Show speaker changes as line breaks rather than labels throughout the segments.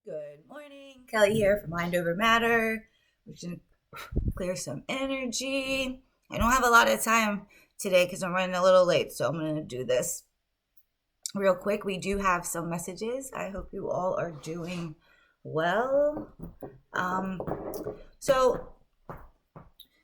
Good morning. Kelly here from Mind Over Matter. We're going to clear some energy. I don't have a lot of time today because I'm running a little late, so I'm going to do this real quick. We do have some messages. I hope you all are doing well. So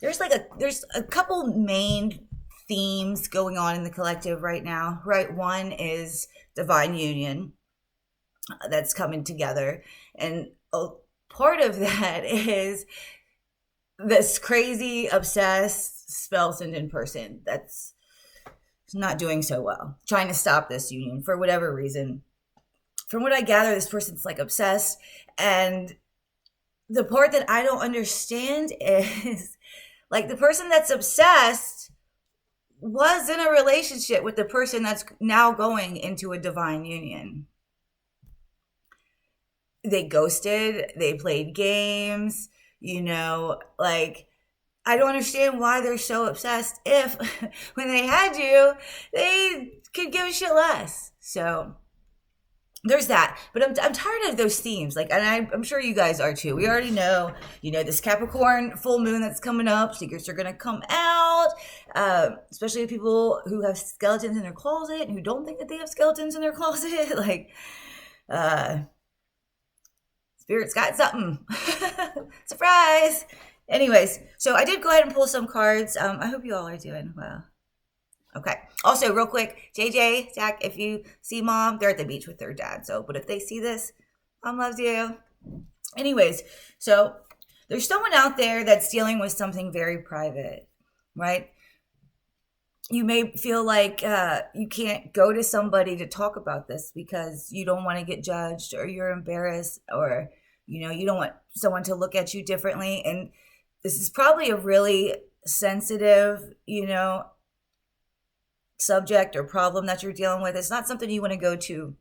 there's a couple main themes going on in the collective right now. Right, one is divine union that's coming together. And part of that is this crazy, obsessed, spell sending person that's not doing so well, trying to stop this union for whatever reason. From what I gather, this person's like obsessed. And the part that I don't understand is like the person that's obsessed was in a relationship with the person that's now going into a divine union. They ghosted, they played games, like I don't understand why they're so obsessed if when they had you, they could give a shit less. So there's that. But I'm tired of those themes. Like, and I'm sure you guys are too. We already know, this Capricorn full moon that's coming up. Secrets are going to come out, especially people who have skeletons in their closet and who don't think that they have skeletons in their closet. Like, Spirit's got something. Surprise! Anyways, so I did go ahead and pull some cards. I hope you all are doing well. Okay. Also, real quick, JJ, Zach, if you see Mom, they're at the beach with their dad. So, but if they see this, Mom loves you. Anyways, so there's someone out there that's dealing with something very private, right? You may feel like you can't go to somebody to talk about this because you don't want to get judged or you're embarrassed or, you don't want someone to look at you differently. And this is probably a really sensitive, subject or problem that you're dealing with. It's not something you want to go to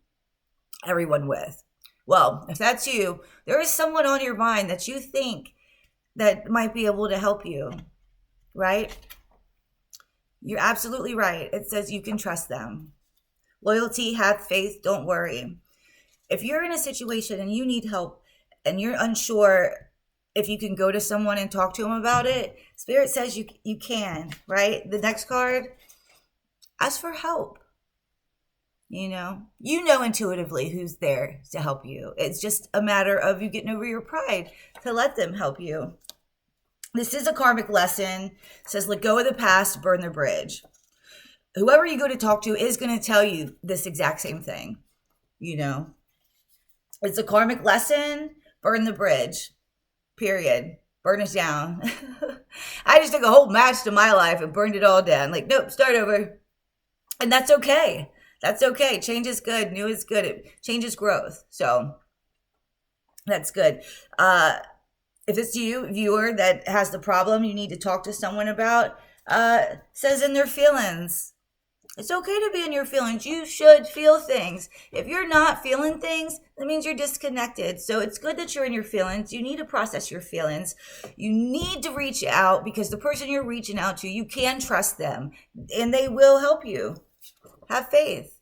everyone with. Well, if that's you, there is someone on your mind that you think that might be able to help you, right? You're absolutely right. It says you can trust them. Loyalty, have faith, don't worry. If you're in a situation and you need help and you're unsure if you can go to someone and talk to them about it, Spirit says you can, right? The next card, ask for help. You know intuitively who's there to help you. It's just a matter of you getting over your pride to let them help you. This is a karmic lesson. It says, let go of the past, burn the bridge. Whoever you go to talk to is going to tell you this exact same thing. It's a karmic lesson, burn the bridge, period. Burn it down. I just took a whole match to my life and burned it all down. Like, nope, start over. And that's okay. That's okay. Change is good. New is good. It changes growth. So that's good. If it's you, viewer, that has the problem you need to talk to someone about, says in their feelings. It's okay to be in your feelings. You should feel things. If you're not feeling things, that means you're disconnected. So it's good that you're in your feelings. You need to process your feelings. You need to reach out because the person you're reaching out to, you can trust them and they will help you. Have faith,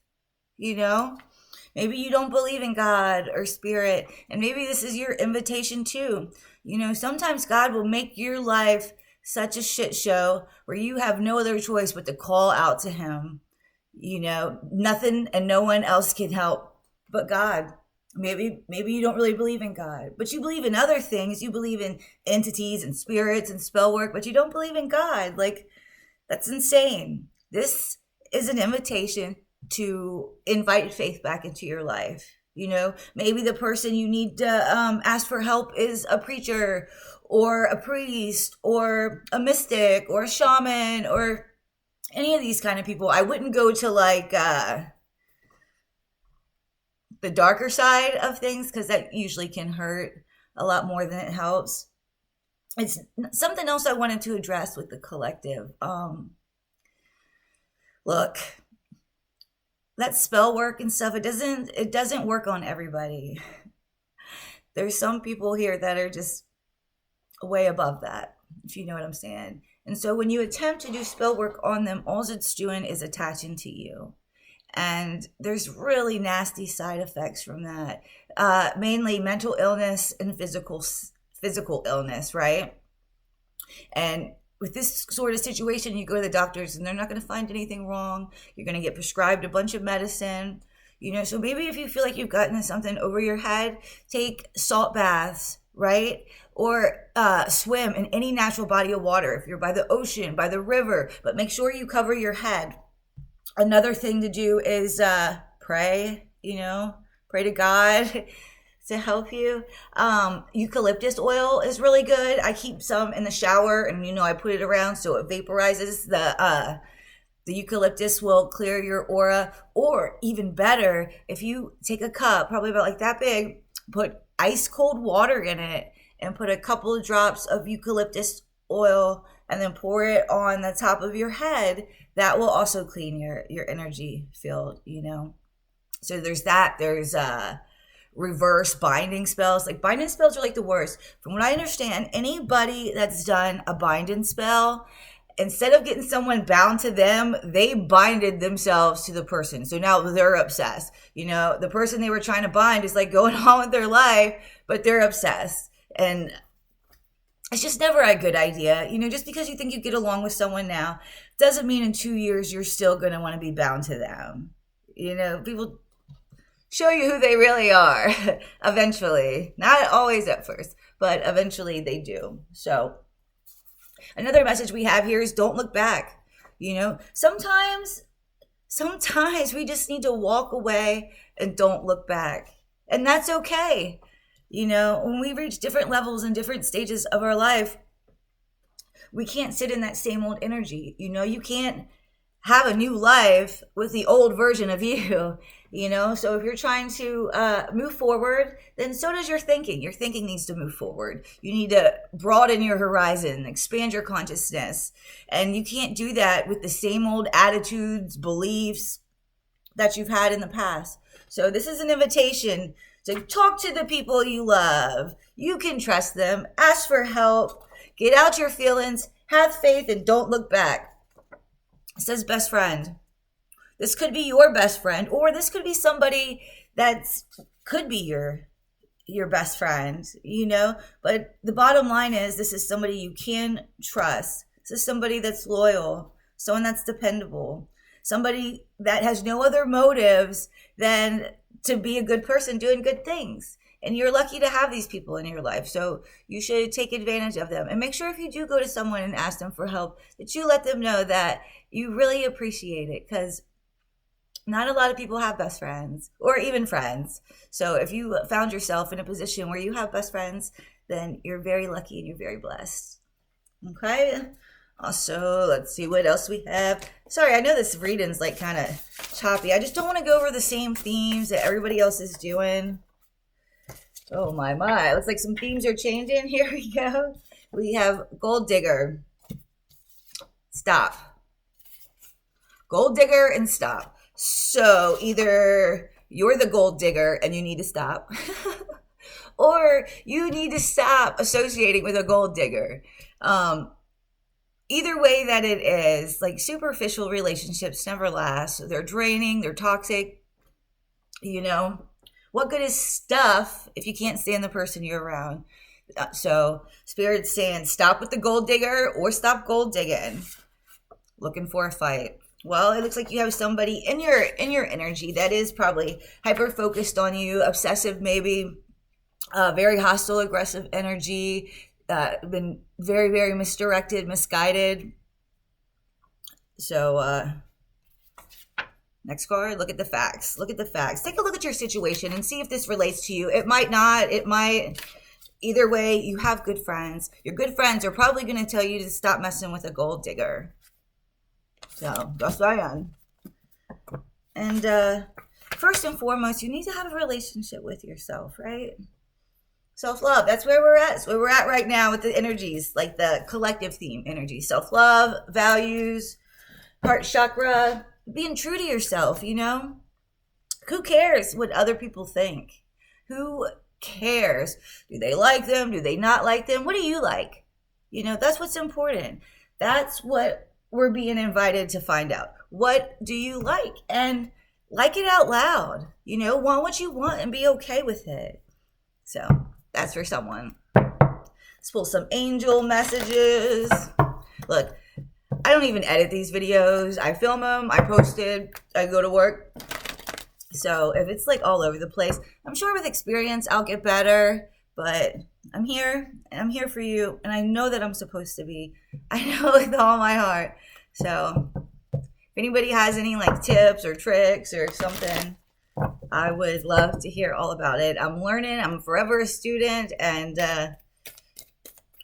Maybe you don't believe in God or spirit, and maybe this is your invitation too. Sometimes God will make your life such a shit show where you have no other choice but to call out to him. Nothing and no one else can help but God. Maybe you don't really believe in God, but you believe in other things. You believe in entities and spirits and spell work, but you don't believe in God. Like, that's insane. This is an invitation to invite faith back into your life. Maybe the person you need to ask for help is a preacher or a priest or a mystic or a shaman or any of these kind of people. I wouldn't go to like the darker side of things because that usually can hurt a lot more than it helps. It's something else I wanted to address with the collective. Look, that spell work and stuff, it doesn't work on everybody. There's some people here that are just way above that, if you know what I'm saying. And so when you attempt to do spell work on them, all it's doing is attaching to you. And there's really nasty side effects from that, mainly mental illness and physical illness, right? And with this sort of situation, you go to the doctors and they're not going to find anything wrong. You're going to get prescribed a bunch of medicine. So maybe if you feel like you've gotten something over your head, take salt baths, right? Or swim in any natural body of water. If you're by the ocean, by the river, but make sure you cover your head. Another thing to do is pray, pray to God to help you. Eucalyptus oil is really good. I keep some in the shower and, I put it around so it vaporizes. The eucalyptus will clear your aura. Or even better, if you take a cup, probably about like that big, put ice cold water in it and put a couple of drops of eucalyptus oil and then pour it on the top of your head, that will also clean your energy field, So there's that. There's reverse binding spells. Like binding spells are like the worst. From what I understand, anybody that's done a binding spell, instead of getting someone bound to them, they binded themselves to the person. So now they're obsessed. The person they were trying to bind is like going on with their life, but they're obsessed. And it's just never a good idea. Just because you think you get along with someone now doesn't mean in 2 years you're still going to want to be bound to them. People show you who they really are eventually. Not always at first, but eventually they do. So another message we have here is don't look back. Sometimes we just need to walk away and don't look back. And that's okay. When we reach different levels and different stages of our life, we can't sit in that same old energy. You can't have a new life with the old version of you, So if you're trying to move forward, then so does your thinking. Your thinking needs to move forward. You need to broaden your horizon, expand your consciousness. And you can't do that with the same old attitudes, beliefs that you've had in the past. So this is an invitation to talk to the people you love. You can trust them. Ask for help. Get out your feelings. Have faith and don't look back. It says best friend. This could be your best friend, or this could be somebody that could be your best friend, But the bottom line is this is somebody you can trust. This is somebody that's loyal, someone that's dependable, somebody that has no other motives than to be a good person doing good things. And you're lucky to have these people in your life. So you should take advantage of them. And make sure if you do go to someone and ask them for help, that you let them know that you really appreciate it. Because not a lot of people have best friends or even friends. So if you found yourself in a position where you have best friends, then you're very lucky and you're very blessed. Okay? Also, let's see what else we have. Sorry, I know this reading's like kind of choppy. I just don't want to go over the same themes that everybody else is doing. Oh my. Looks like some themes are changing. Here we go. We have gold digger. Stop. Gold digger and stop. So either you're the gold digger and you need to stop, or you need to stop associating with a gold digger. Either way that it is, like superficial relationships never last. They're draining, they're toxic. What good is stuff if you can't stand the person you're around? So Spirit's saying stop with the gold digger or stop gold digging. Looking for a fight. Well, it looks like you have somebody in your energy that is probably hyper focused on you, obsessive maybe, very hostile, aggressive energy, been very, very misdirected, misguided. So next card, look at the facts. Look at the facts. Take a look at your situation and see if this relates to you. It might not. It might. Either way, you have good friends. Your good friends are probably going to tell you to stop messing with a gold digger. So that's what I am. And first and foremost, you need to have a relationship with yourself, right? Self-love. That's where we're at. That's where we're at right now with the energies, like the collective theme energy. Self-love, values, heart chakra, being true to yourself, Who cares what other people think? Who cares? Do they like them? Do they not like them? What do you like? That's what's important. That's what we're being invited to find out. What do you like? And like it out loud. Want what you want and be okay with it. So that's for someone. Let's pull some angel messages. Look, I don't even edit these videos. I film them, I post it, I go to work. So if it's like all over the place, I'm sure with experience I'll get better, but I'm here and I'm here for you. And I know that I'm supposed to be. I know with all my heart. So if anybody has any like tips or tricks or something, I would love to hear all about it. I'm learning. I'm forever a student, and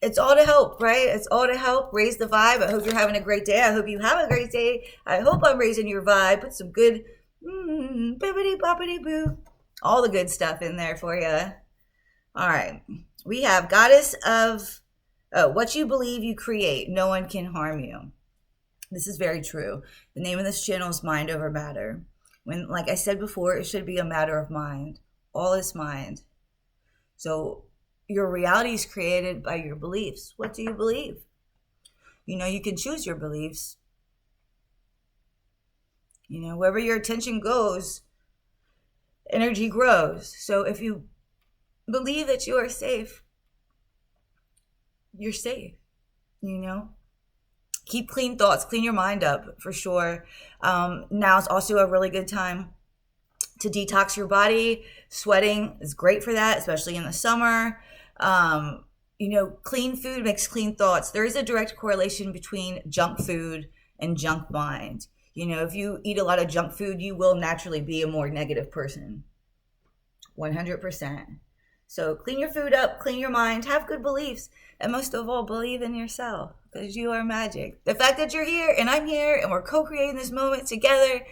it's all to help, right? It's all to help raise the vibe. I hope you're having a great day. I hope you have a great day. I hope I'm raising your vibe. Put some good bibbity boppity boo. All the good stuff in there for you. All right. We have Goddess of what you believe you create. No one can harm you. This is very true. The name of this channel is Mind Over Matter. When, like I said before, it should be a matter of mind. All is mind. So your reality is created by your beliefs. What do you believe? You can choose your beliefs. Wherever your attention goes, energy grows. So if you believe that you are safe, you're safe. Keep clean thoughts, clean your mind up for sure. Now is also a really good time to detox your body. Sweating is great for that, especially in the summer. Clean food makes clean thoughts. There is a direct correlation between junk food and junk mind. If you eat a lot of junk food, you will naturally be a more negative person. 100%. So clean your food up, clean your mind, have good beliefs, and most of all, believe in yourself, because you are magic. The fact that you're here and I'm here and we're co-creating this moment together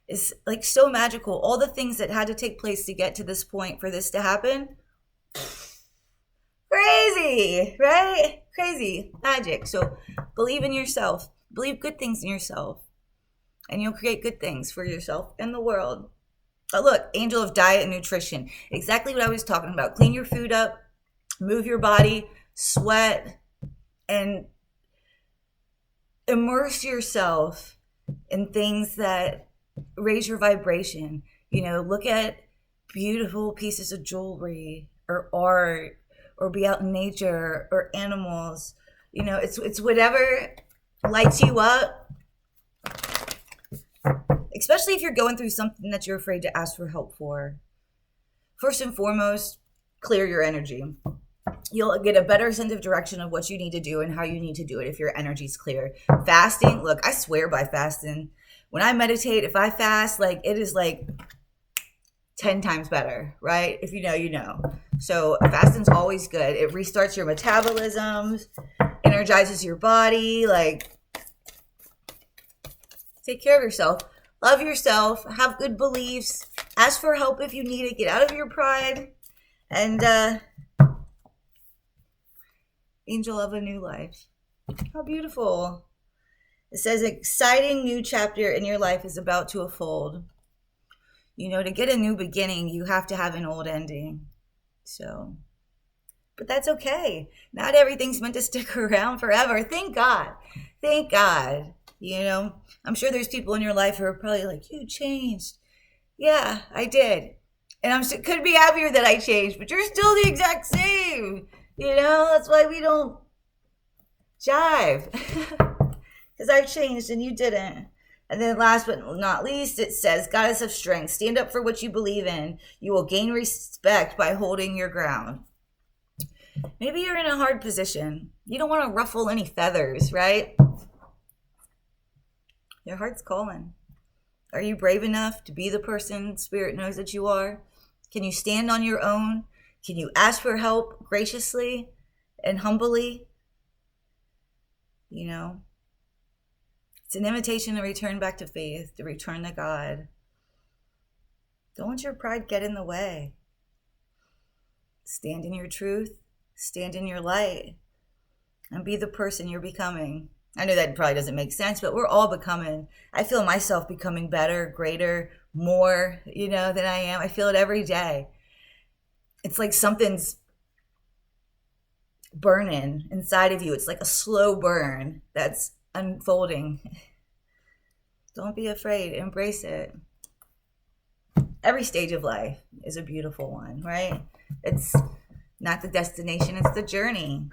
is like so magical. All the things that had to take place to get to this point for this to happen, crazy, right? Crazy magic. So believe in yourself, believe good things in yourself, and you'll create good things for yourself and the world. Oh, look, angel of diet and nutrition. Exactly what I was talking about. Clean your food up, move your body, sweat, and immerse yourself in things that raise your vibration. Look at beautiful pieces of jewelry or art, or be out in nature or animals. It's whatever lights you up. Especially if you're going through something that you're afraid to ask for help for. First and foremost, clear your energy. You'll get a better sense of direction of what you need to do and how you need to do it if your energy's clear. Fasting, look, I swear by fasting. When I meditate, if I fast, it is 10 times better, right? If you know, you know. So fasting's always good. It restarts your metabolism, energizes your body. Take care of yourself. Love yourself, have good beliefs, ask for help if you need it, get out of your pride, and angel of a new life. How beautiful. It says, exciting new chapter in your life is about to unfold. To get a new beginning, you have to have an old ending. But that's okay. Not everything's meant to stick around forever. Thank God. Thank God. I'm sure there's people in your life who are probably like, you changed. Yeah, I did. And could be happier that I changed, but you're still the exact same. That's why we don't jive. Because I changed and you didn't. And then last but not least, it says, Goddess of Strength, stand up for what you believe in. You will gain respect by holding your ground. Maybe you're in a hard position. You don't want to ruffle any feathers, right? Your heart's calling. Are you brave enough to be the person Spirit knows that you are? Can you stand on your own? Can you ask for help graciously and humbly? It's an invitation to return back to faith, to return to God. Don't let your pride get in the way. Stand in your truth, stand in your light, and be the person you're becoming. I know that probably doesn't make sense, but we're all becoming. I feel myself becoming better, greater, more, than I am. I feel it every day. It's like something's burning inside of you. It's like a slow burn that's unfolding. Don't be afraid. Embrace it. Every stage of life is a beautiful one, right? It's not the destination, it's the journey.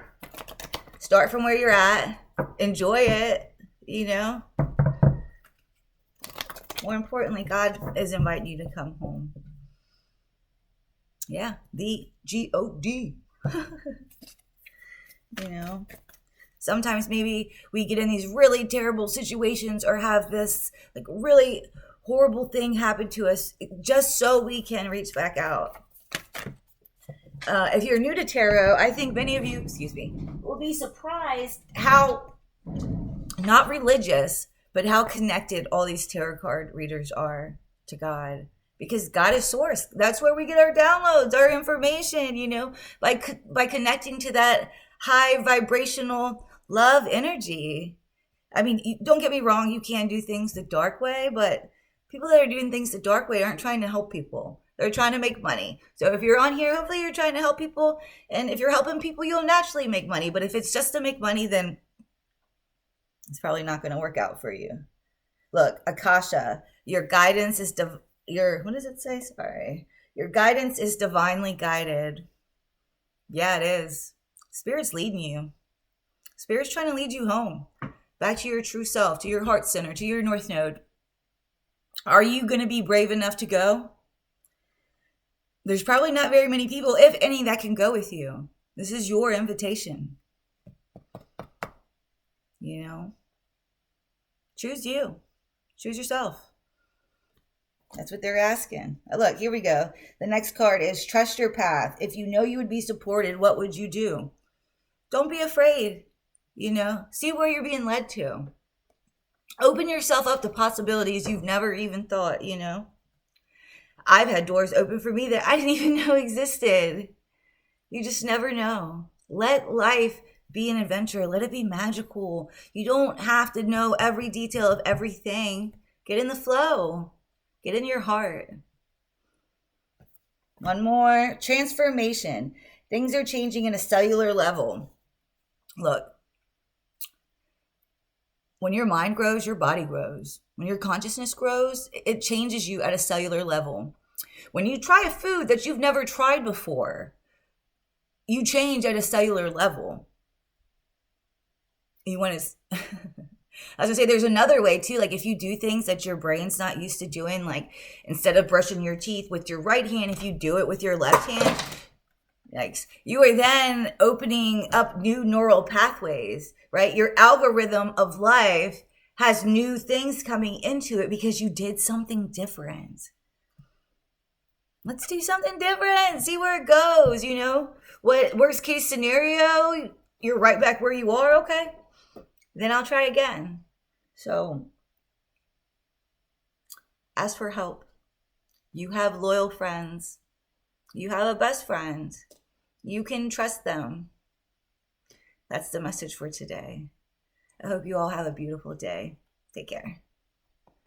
Start from where you're at, enjoy it, More importantly, God is inviting you to come home. Yeah, the God. Sometimes maybe we get in these really terrible situations or have this like really horrible thing happen to us just so we can reach back out. If you're new to tarot, I think many of you, will be surprised how not religious, but how connected all these tarot card readers are to God. Because God is source. That's where we get our downloads, our information, by connecting to that high vibrational love energy. I mean, don't get me wrong, you can do things the dark way, but people that are doing things the dark way aren't trying to help people. They're trying to make money. So if you're on here, hopefully you're trying to help people. And if you're helping people, you'll naturally make money. But if it's just to make money, then it's probably not going to work out for you. Look, Akasha, your guidance is what does it say? Sorry. Your guidance is divinely guided. Yeah, it is. Spirit's leading you. Spirit's trying to lead you home, back to your true self, to your heart center, to your north node. Are you going to be brave enough to go? There's probably not very many people, if any, that can go with you. This is your invitation. Choose you. Choose yourself. That's what they're asking. Look, here we go. The next card is trust your path. If you know you would be supported, what would you do? Don't be afraid. See where you're being led to. Open yourself up to possibilities you've never even thought, I've had doors open for me that I didn't even know existed. You just never know. Let life be an adventure. Let it be magical. You don't have to know every detail of everything. Get in the flow. Get in your heart. One more. Transformation. Things are changing in a cellular level. Look, when your mind grows, your body grows. When your consciousness grows, it changes you at a cellular level. When you try a food that you've never tried before, you change at a cellular level. You want to... I was gonna say there's another way too. Like if you do things that your brain's not used to doing, like instead of brushing your teeth with your right hand, if you do it with your left hand, yikes, you are then opening up new neural pathways, right? Your algorithm of life has new things coming into it because you did something different. Let's do something different. See where it goes, What worst case scenario, you're right back where you are, okay? Then I'll try again. So, ask for help. You have loyal friends. You have a best friend. You can trust them. That's the message for today. I hope you all have a beautiful day. Take care.